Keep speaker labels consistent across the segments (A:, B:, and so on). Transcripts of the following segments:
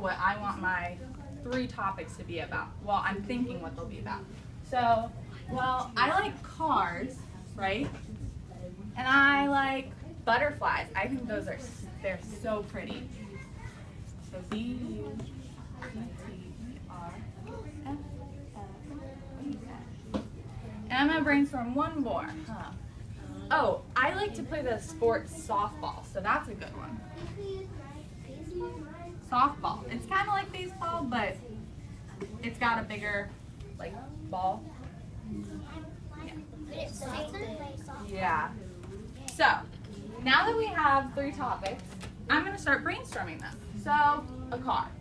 A: what I want my 3 topics to be about. Well, I'm thinking what they'll be about. So, well, I like cars, right? And I like butterflies. I think they're so pretty. So B-U-T-T-E-R-F-L-E-S. And I'm gonna brainstorm one more. Oh, I like to play the sport softball, so that's a good one. Softball. It's kind of like baseball, but it's got a bigger, like, ball. Yeah. So, now that we have 3 topics, I'm going to start brainstorming them. So, a car.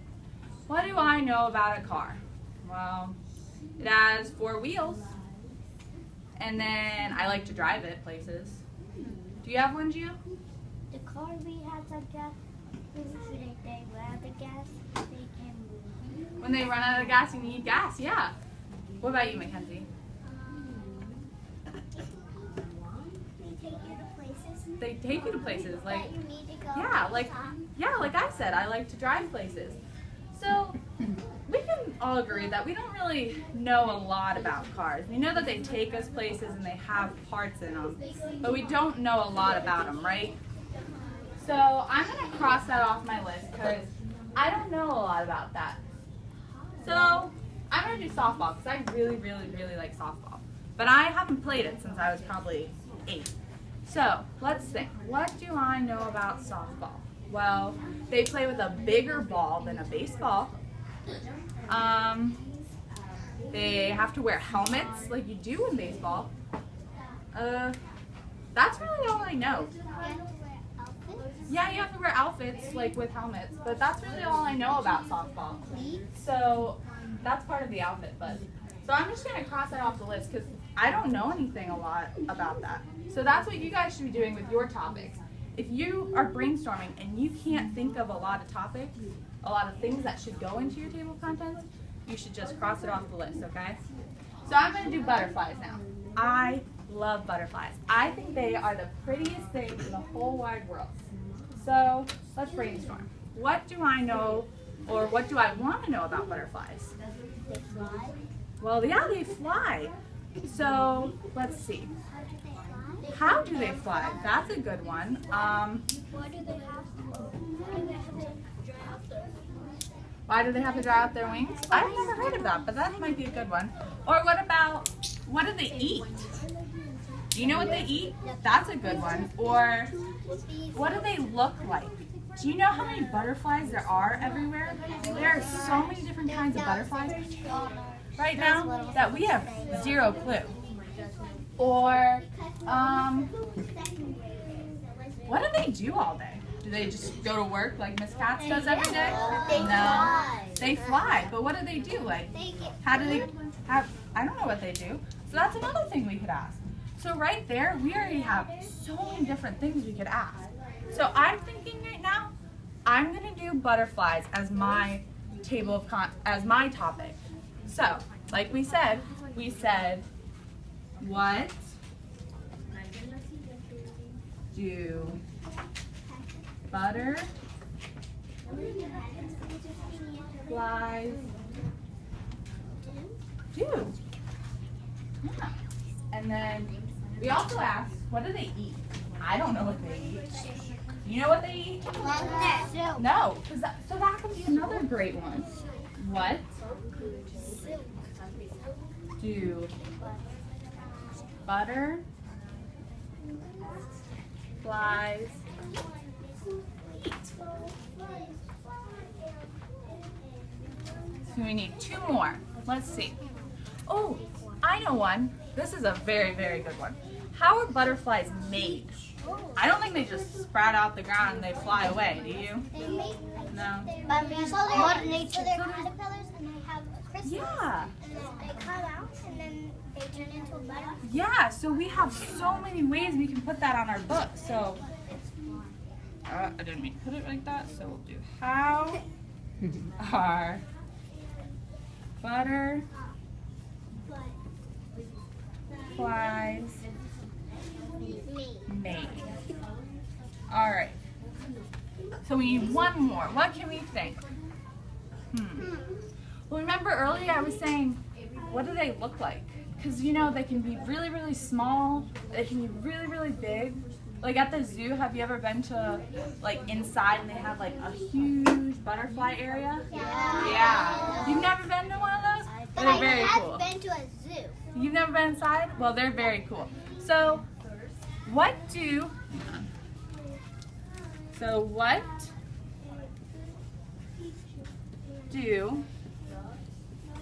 A: What do I know about a car? Well, it has 4 wheels. And then I like to drive it places. Do you have one, Gio?
B: The car we have like that. When they run out of gas, they can move.
A: When they run out of gas, you need gas, yeah. What about you, Mackenzie?
B: They take you to places.
A: They take you to places, like,
B: That you need to go
A: like I said, I like to drive places. So, we can all agree that we don't really know a lot about cars. We know that they take us places and they have parts in them, but we don't know a lot about them, right? So I'm going to cross that off my list because I don't know a lot about that. So I'm going to do softball because I really, really, really like softball. But I haven't played it since I was probably 8. So let's think. What do I know about softball? Well, they play with a bigger ball than a baseball. They have to wear helmets like you do in baseball. That's really all I know. Yeah, you have to wear outfits like with helmets, but that's really all I know about softball. So that's part of the outfit, but so I'm just gonna cross that off the list because I don't know anything a lot about that. So that's what you guys should be doing with your topics. If you are brainstorming and you can't think of a lot of topics, a lot of things that should go into your table of contents, you should just cross it off the list, okay? So I'm gonna do butterflies now. I love butterflies. I think they are the prettiest things in the whole wide world. So let's brainstorm. What do I know, or what do I want to know about butterflies?
B: They fly.
A: Well, yeah, they fly. So let's see. How do they fly? That's a good one.
B: Why do they have to dry out their wings?
A: Why do they have to dry out their wings? I've never heard of that, but that might be a good one. Or what about, what do they eat? Do you know what they eat? That's a good one. Or what do they look like? Do you know how many butterflies there are everywhere? There are so many different kinds of butterflies right now that we have 0 clue. Or what do they do all day? Do they just go to work like Miss Katz does every day? No, they fly. But what do they do? Like, how do they have? I don't know what they do. So that's another thing we could ask. So right there, we already have so many different things we could ask. So I'm thinking right now, I'm gonna do butterflies as my table of as my topic. So, like we said, what do butterflies do? Yeah. And then we also asked, what do they eat? I don't know what they eat. You know what they eat? No. So that could be another great one. What do butterflies eat? So we need 2 more. Let's see. Oh, I know one. This is a very, very good one. How are butterflies made? I don't think they just sprout out the ground and they fly away, do you? No.
B: But Mother Nature. So they're caterpillars and they have a chrysalis.
A: Yeah.
B: And they come out and then they turn into a butterfly.
A: Yeah, so we have so many ways we can put that on our book. So, I didn't mean to put it like that, so we'll do how are butterflies made? All right. So we need one more. What can we think? Well, remember earlier I was saying, what do they look like? Because you know, they can be really, really small. They can be really, really big. Like at the zoo, have you ever been to like inside and they have like a huge butterfly area? Yeah. You've never been to one of those?
B: But
A: They're very
B: I have
A: cool.
B: been to a zoo.
A: You've never been inside? Well, they're very cool. So what do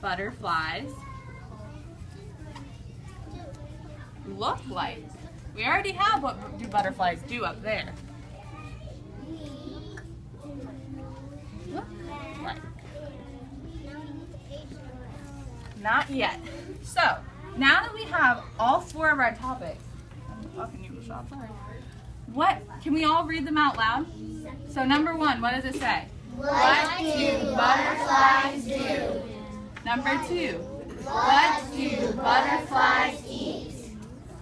A: butterflies look like? We already have what do butterflies do up there. Look like. Not yet. So, now that we have all 4 of our topics, I'm talking you, Michelle, sorry. What, can we all read them out loud? So number 1, what does it say?
B: What do butterflies do?
A: Number 2, what do butterflies eat?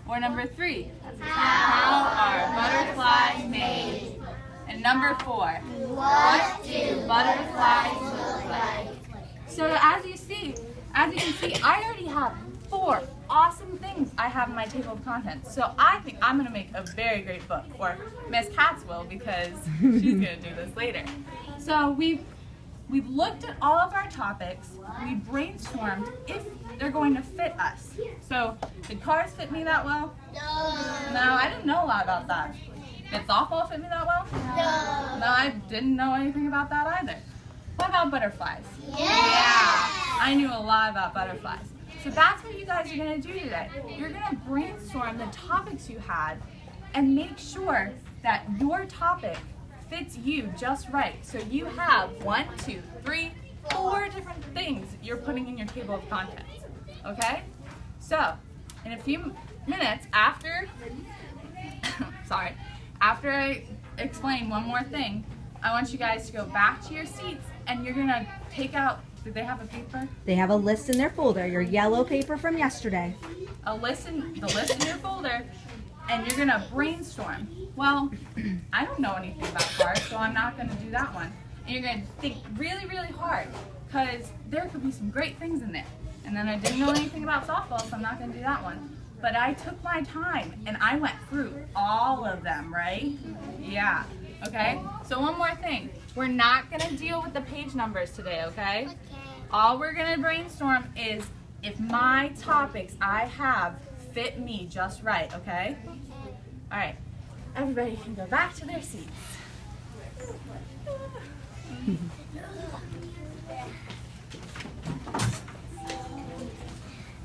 A: Or number 3, how are butterflies made? And number 4, what do butterflies look like? So as you can see, I already have 4 awesome things I have in my table of contents. So I think I'm gonna make a very great book, or Miss Katz will, because she's gonna do this later. So we've looked at all of our topics, we brainstormed if they're going to fit us. So did cars fit me that well? No, I didn't know a lot about that. Did softball fit me that well? No, I didn't know anything about that either. What about butterflies? Yeah, I knew a lot about butterflies. So that's what you guys are going to do today. You're going to brainstorm the topics you had and make sure that your topic fits you just right. So you have 1, 2, 3, 4 different things you're putting in your table of contents. Okay? So, in a few minutes after, after I explain one more thing, I want you guys to go back to your seats and you're going to take out, did they have a paper?
C: They have a list in their folder, your yellow paper from yesterday.
A: The list in your folder, and you're gonna brainstorm. Well, I don't know anything about cars, so I'm not gonna do that one. And you're gonna think really, really hard, because there could be some great things in there. And then I didn't know anything about softball, so I'm not gonna do that one. But I took my time, and I went through all of them, right? Yeah, okay? So one more thing. We're not gonna deal with the page numbers today, okay? All we're gonna brainstorm is if my topics I have fit me just right, okay? All right, everybody can go back to their seats.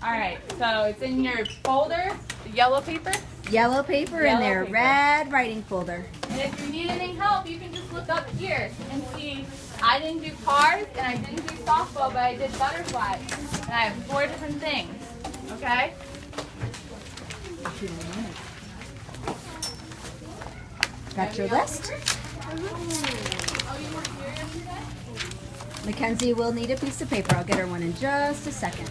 A: All right, so it's in your folder, the yellow paper.
C: Yellow paper in their
A: paper.
C: red writing folder.
A: And if you need any help, you can just look up here and see I didn't do cars and I didn't do softball, but I did butterflies. And I have 4 different things, okay?
C: Got your list?
A: Oh, you weren't here yesterday?
C: Mackenzie will need a piece of paper. I'll get her one in just a second.